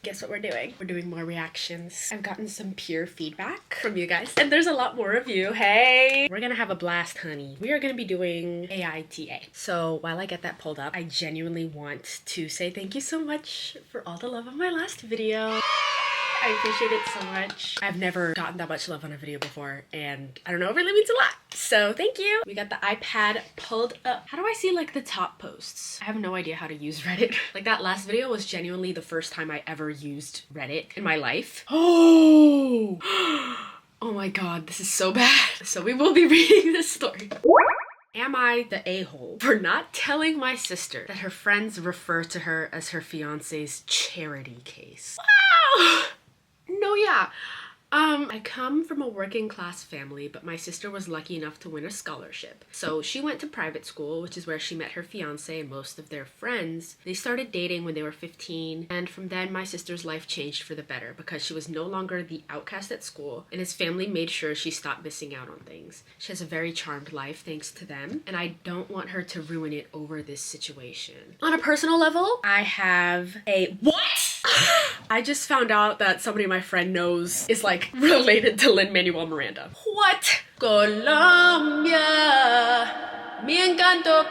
guess what we're doing? We're doing more reactions. I've gotten some peer feedback from you guys, and there's a lot more of you. Hey! We're gonna have a blast, honey. We are gonna be doing AITAH. So while I get that pulled up, I genuinely want to say thank you so much for all the love of my last video. I appreciate it so much. I've never gotten that much love on a video before, and I don't know, it really means a lot. So thank you. We got the iPad pulled up. How do I see like the top posts? I have no idea how to use Reddit. Like that last video was genuinely the first time I ever used Reddit in my life. Oh! Oh my god, this is so bad. So we will be reading this story. Am I the a-hole for not telling my sister that her friends refer to her as her fiance's charity case? Wow! No, yeah. I come from a working class family, but my sister was lucky enough to win a scholarship. So she went to private school, which is where she met her fiance and most of their friends. They started dating when they were 15, and from then my sister's life changed for the better because she was no longer the outcast at school, and his family made sure she stopped missing out on things. She has a very charmed life thanks to them, and I don't want her to ruin it over this situation. On a personal level, I have a what? I just found out that somebody my friend knows is like related to Lin-Manuel Miranda. What? Colombia, mi encanto,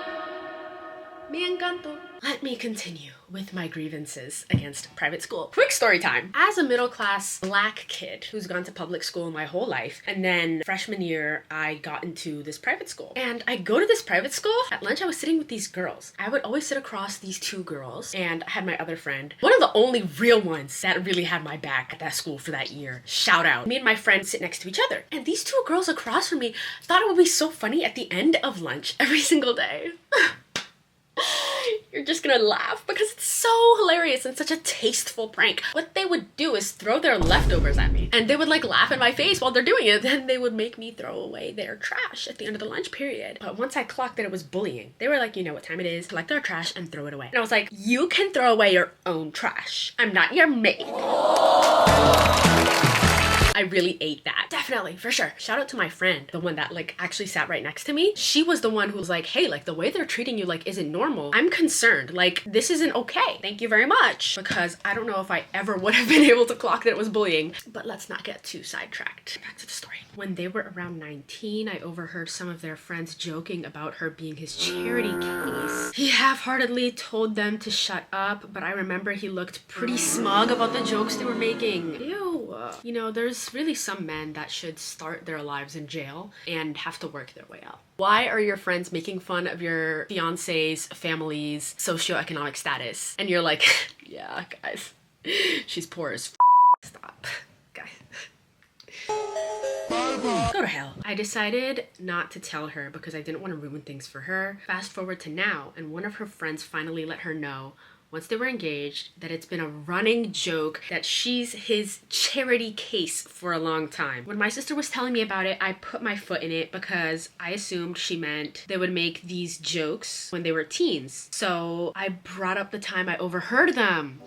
mi encanto. Let me continue with my grievances against private school. Quick story time. As a middle-class black kid who's gone to public school my whole life, and then freshman year I got into this private school. And I go to this private school. At lunch I was sitting with these girls. I would always sit across these two girls, and I had my other friend. One of the only real ones that really had my back at that school for that year. Shout out. Me and my friend sit next to each other. And these two girls across from me thought it would be so funny at the end of lunch every single day. You're just gonna laugh because it's so hilarious and such a tasteful prank. What they would do is throw their leftovers at me, and they would like laugh in my face while they're doing it. Then they would make me throw away their trash at the end of the lunch period. But once I clocked that it was bullying, they were like, you know what time it is, collect our trash and throw it away. And I was like, you can throw away your own trash. I'm not your maid. I really ate that. Definitely, for sure. Shout out to my friend, the one that like actually sat right next to me. She was the one who was like, hey, like the way they're treating you like isn't normal. I'm concerned, like this isn't okay. Thank you very much. Because I don't know if I ever would have been able to clock that it was bullying. But let's not get too sidetracked. Back to the story. When they were around 19, I overheard some of their friends joking about her being his charity case. He half-heartedly told them to shut up, but I remember he looked pretty smug about the jokes they were making. Ew. You know, there's really some men that should start their lives in jail and have to work their way up. Why are your friends making fun of your fiance's family's socioeconomic status? And you're like, yeah, guys, she's poor as f. Stop, guys. Go to hell. I decided not to tell her because I didn't want to ruin things for her. Fast forward to now, and one of her friends finally let her know, once they were engaged, that it's been a running joke that she's his charity case for a long time. When my sister was telling me about it, I put my foot in it because I assumed she meant they would make these jokes when they were teens. So I brought up the time I overheard them.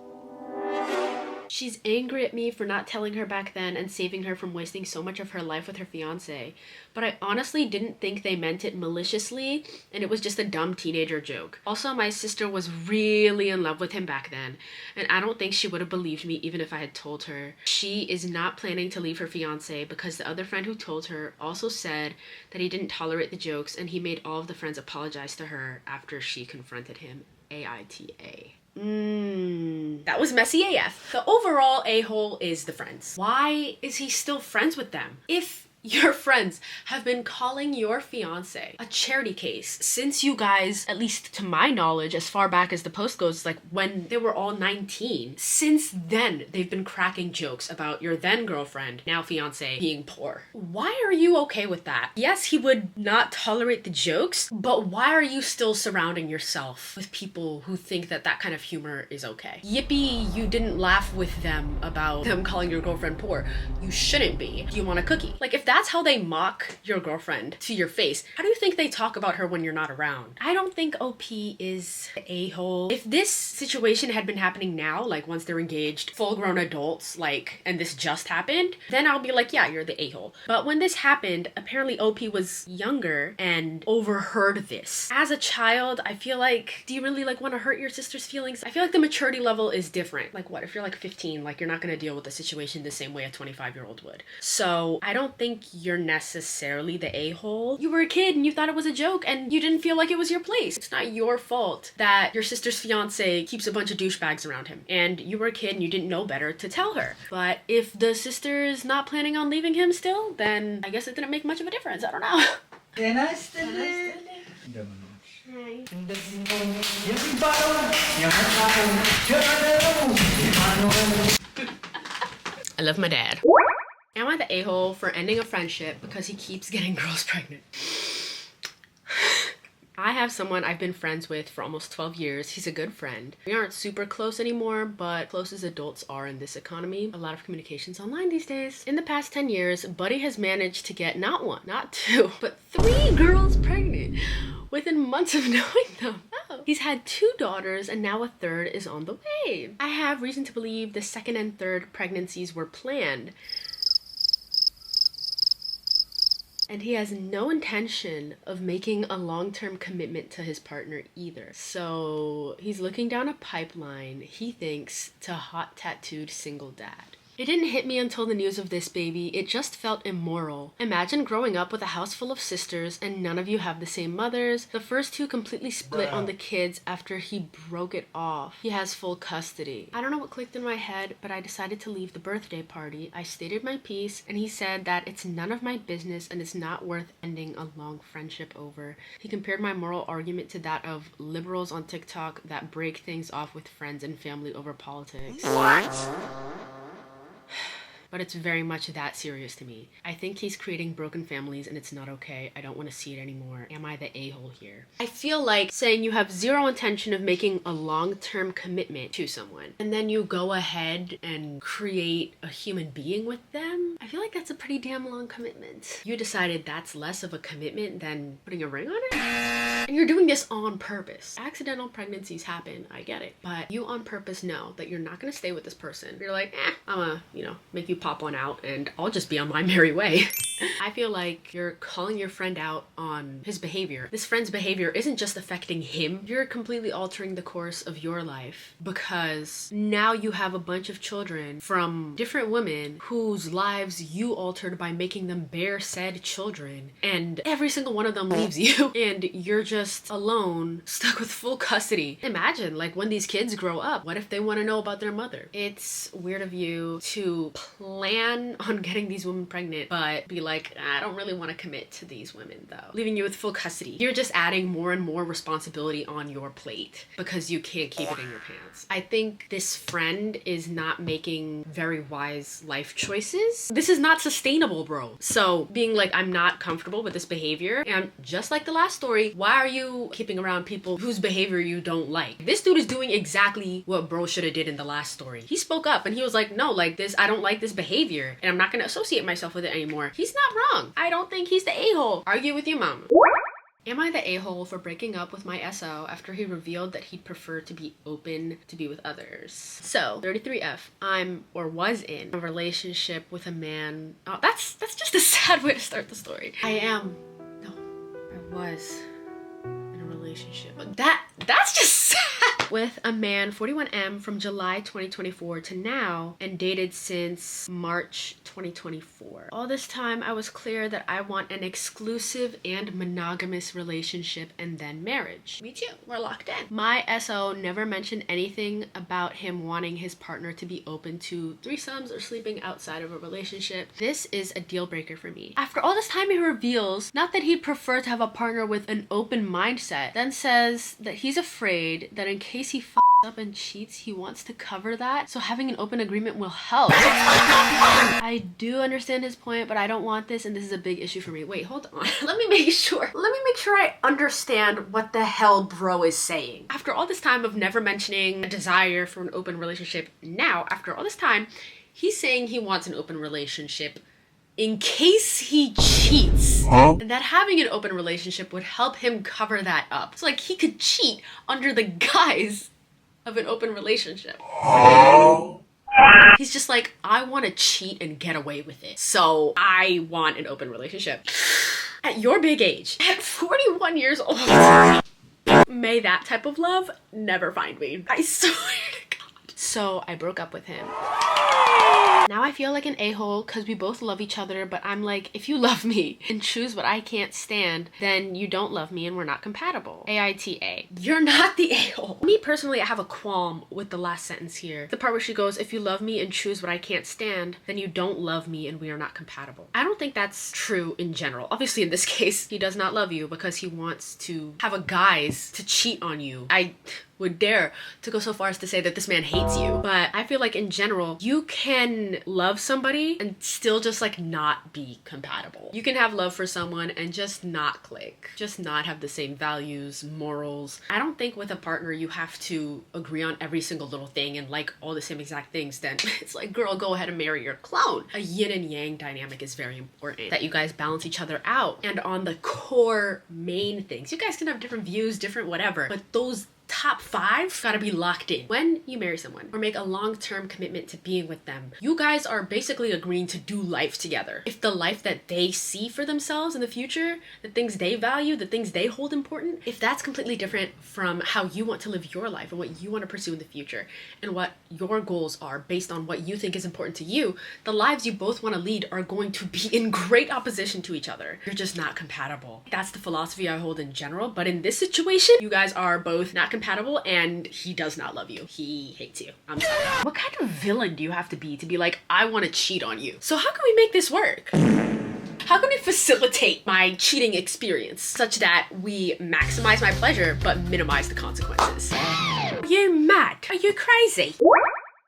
She's angry at me for not telling her back then and saving her from wasting so much of her life with her fiance. But I honestly didn't think they meant it maliciously, and it was just a dumb teenager joke. Also, my sister was really in love with him back then, and I don't think she would have believed me even if I had told her. She is not planning to leave her fiance because the other friend who told her also said that he didn't tolerate the jokes, and he made all of the friends apologize to her after she confronted him. AITAH. That was messy AF. The overall a-hole is the friends. Why is he still friends with them? If your friends have been calling your fiance a charity case since you guys, at least to my knowledge, as far back as the post goes, like when they were all 19. Since then, they've been cracking jokes about your then girlfriend, now fiance, being poor. Why are you okay with that? Yes, he would not tolerate the jokes, but why are you still surrounding yourself with people who think that that kind of humor is okay? Yippee, you didn't laugh with them about them calling your girlfriend poor. You shouldn't be. Do you want a cookie? Like if that's how they mock your girlfriend to your face, how do you think they talk about her when you're not around? I don't think OP is the a-hole. If this situation had been happening now, like once they're engaged, full-grown adults, like, and this just happened, then I'll be like, yeah, you're the a-hole. But when this happened, apparently OP was younger and overheard this. As a child, I feel like, do you really like want to hurt your sister's feelings? I feel like the maturity level is different. Like what, if you're like 15, like you're not going to deal with the situation the same way a 25-year-old would. So I don't think you're necessarily the a-hole. You were a kid and you thought it was a joke and you didn't feel like it was your place. It's not your fault that your sister's fiance keeps a bunch of douchebags around him and you were a kid and you didn't know better to tell her. But if the sister's not planning on leaving him still, then I guess it didn't make much of a difference. I don't know. I love my dad. Am I the a-hole for ending a friendship because he keeps getting girls pregnant? I have someone I've been friends with for almost 12 years. He's a good friend. We aren't super close anymore, but close as adults are in this economy. A lot of communications online these days. In the past 10 years, Buddy has managed to get not one, not two, but 3 girls pregnant within months of knowing them. Oh. He's had 2 daughters and now a 3rd is on the way. I have reason to believe the 2nd and 3rd pregnancies were planned. And he has no intention of making a long-term commitment to his partner either. So he's looking down a pipeline, he thinks, to hot tattooed single dad. It didn't hit me until the news of this baby. It just felt immoral. Imagine growing up with a house full of sisters and none of you have the same mothers. The first 2 completely split on the kids after he broke it off. He has full custody. I don't know what clicked in my head, but I decided to leave the birthday party. I stated my piece and he said that it's none of my business and it's not worth ending a long friendship over. He compared my moral argument to that of liberals on TikTok that break things off with friends and family over politics. What? But it's very much that serious to me. I think he's creating broken families and it's not okay. I don't want to see it anymore. Am I the a-hole here? I feel like saying you have zero intention of making a long-term commitment to someone and then you go ahead and create a human being with them. I feel like that's a pretty damn long commitment. You decided that's less of a commitment than putting a ring on it? And you're doing this on purpose. Accidental pregnancies happen, I get it. But you on purpose know that you're not gonna stay with this person. You're like, I'm gonna, make you pop one out and I'll just be on my merry way. I feel like you're calling your friend out on his behavior. This friend's behavior isn't just affecting him. You're completely altering the course of your life because now you have a bunch of children from different women whose lives you altered by making them bear said children, and every single one of them leaves you and you're just alone, stuck with full custody. Imagine, like, when these kids grow up, what if they want to know about their mother? It's weird of you to plan on getting these women pregnant but be like, I don't really want to commit to these women though, leaving you with full custody. You're just adding more and more responsibility on your plate because you can't keep it in your pants. I think this friend is not making very wise life choices. This is not sustainable, bro. So being like, I'm not comfortable with this behavior, and just like the last story, why are you keeping around people whose behavior you don't like? This dude is doing exactly what bro should have did in the last story. He spoke up and he was like, no, like this, I don't like this behavior and I'm not gonna associate myself with it anymore. He's not wrong. I don't think he's the a-hole. Argue with your mama. Am I the a-hole for breaking up with my SO after he revealed that he'd prefer to be open to be with others? So, 33F, I'm or was in a relationship with a man. Oh, that's just a sad way to start the story. I was in a relationship. That's just sad. With a man, 41M, from July 2024 to now, and dated since March 2024. All this time, I was clear that I want an exclusive and monogamous relationship and then marriage. Me too. We're locked in. My SO never mentioned anything about him wanting his partner to be open to threesomes or sleeping outside of a relationship. This is a deal breaker for me. After all this time, he reveals not that he'd prefer to have a partner with an open mindset, then says that he's afraid that in case he f***s up and cheats, he wants to cover that, so having an open agreement will help. I do understand his point, but I don't want this, and this is a big issue for me. Wait, hold on. Let me make sure I understand what the hell bro is saying. After all this time of never mentioning a desire for an open relationship, now, after all this time, he's saying he wants an open relationship in case he cheats. And that having an open relationship would help him cover that up. So like he could cheat under the guise of an open relationship. He's just like, I want to cheat and get away with it. So I want an open relationship. At your big age, at 41 years old, may that type of love never find me. I swear to God. So I broke up with him. Now I feel like an a-hole because we both love each other, but I'm like, if you love me and choose what I can't stand, then you don't love me and we're not compatible. AITA. You're not the a-hole. Me personally, I have a qualm with the last sentence here. The part where she goes, if you love me and choose what I can't stand, then you don't love me and we are not compatible. I don't think that's true in general. Obviously in this case, he does not love you because he wants to have a guise to cheat on you. I would dare to go so far as to say that this man hates you. But I feel like in general, you can love somebody and still just like not be compatible. You can have love for someone and just not click, just not have the same values, morals. I don't think with a partner you have to agree on every single little thing and like all the same exact things. Then it's like, girl, go ahead and marry your clone. A yin and yang dynamic is very important, that you guys balance each other out. And on the core main things, you guys can have different views, different whatever, but those top 5 gotta be locked in. When you marry someone or make a long-term commitment to being with them, you guys are basically agreeing to do life together. If the life that they see for themselves in the future, the things they value, the things they hold important, if that's completely different from how you want to live your life and what you want to pursue in the future and what your goals are based on what you think is important to you, the lives you both want to lead are going to be in great opposition to each other. You're just not compatible. That's the philosophy I hold in general, but in this situation, you guys are both not compatible and he does not love you. He hates you. I'm sorry. What kind of villain do you have to be like, I want to cheat on you? So how can we make this work? How can we facilitate my cheating experience such that we maximize my pleasure but minimize the consequences? Are you mad? Are you crazy?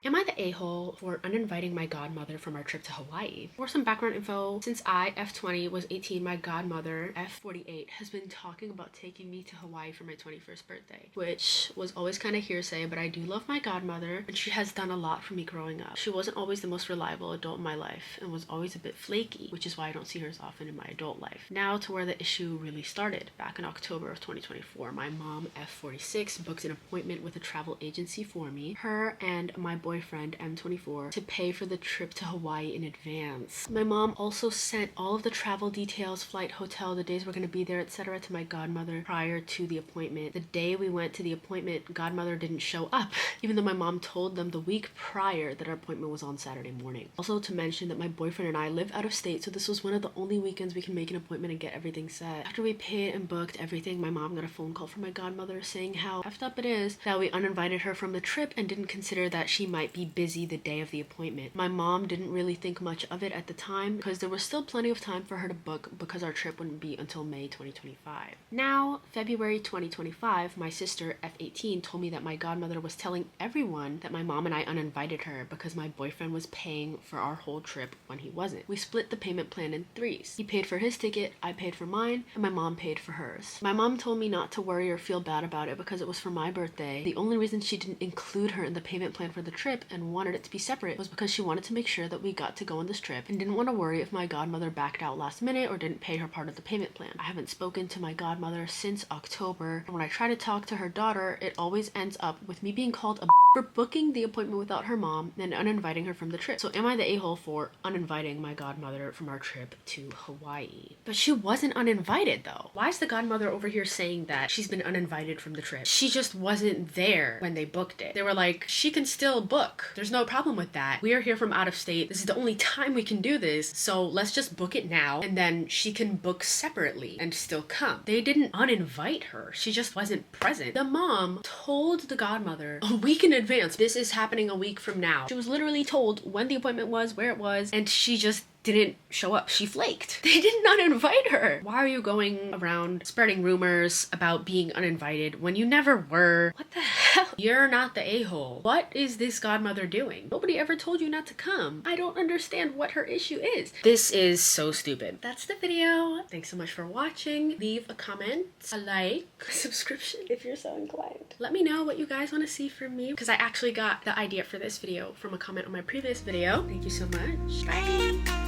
Am I the a-hole for uninviting my godmother from our trip to Hawaii? For some background info, since I, F20, was 18, my godmother, F48, has been talking about taking me to Hawaii for my 21st birthday, which was always kind of hearsay, but I do love my godmother, and she has done a lot for me growing up. She wasn't always the most reliable adult in my life, and was always a bit flaky, which is why I don't see her as often in my adult life. Now to where the issue really started. Back in October of 2024, my mom, F46, booked an appointment with a travel agency for me, her and my boyfriend M24, to pay for the trip to Hawaii in advance. My mom also sent all of the travel details, flight, hotel, the days we're going to be there, etc. to my godmother prior to the appointment. The day we went to the appointment, godmother didn't show up, even though my mom told them the week prior that our appointment was on Saturday morning. Also to mention that my boyfriend and I live out of state, so this was one of the only weekends we can make an appointment and get everything set. After we paid and booked everything, my mom got a phone call from my godmother saying how effed up it is that we uninvited her from the trip and didn't consider that she might be busy the day of the appointment. My mom didn't really think much of it at the time because there was still plenty of time for her to book because our trip wouldn't be until May 2025. Now, February 2025, my sister F18 told me that my godmother was telling everyone that my mom and I uninvited her because my boyfriend was paying for our whole trip when he wasn't. We split the payment plan in threes. He paid for his ticket, I paid for mine, and my mom paid for hers. My mom told me not to worry or feel bad about it because it was for my birthday. The only reason she didn't include her in the payment plan for the trip and wanted it to be separate was because she wanted to make sure that we got to go on this trip and didn't want to worry if my godmother backed out last minute or didn't pay her part of the payment plan. I haven't spoken to my godmother since October, and when I try to talk to her daughter, it always ends up with me being called a for booking the appointment without her mom and uninviting her from the trip. So am I the a-hole for uninviting my godmother from our trip to Hawaii? But she wasn't uninvited though. Why is the godmother over here saying that she's been uninvited from the trip? She just wasn't there when they booked it. They were like, she can still book. There's no problem with that. We are here from out of state. This is the only time we can do this. So let's just book it now and then she can book separately and still come. They didn't uninvite her. She just wasn't present. The mom told the godmother a week in advance, this is happening a week from now. She was literally told when the appointment was, where it was, and she just didn't show up. She flaked. They did not invite her. Why are you going around spreading rumors about being uninvited when you never were? What the hell? You're not the a-hole. What is this godmother doing? Nobody ever told you not to come. I don't understand what her issue is. This is so stupid. That's the video. Thanks so much for watching. Leave a comment, a like, a subscription if you're so inclined. Let me know what you guys want to see from me because I actually got the idea for this video from a comment on my previous video. Thank you so much. Bye.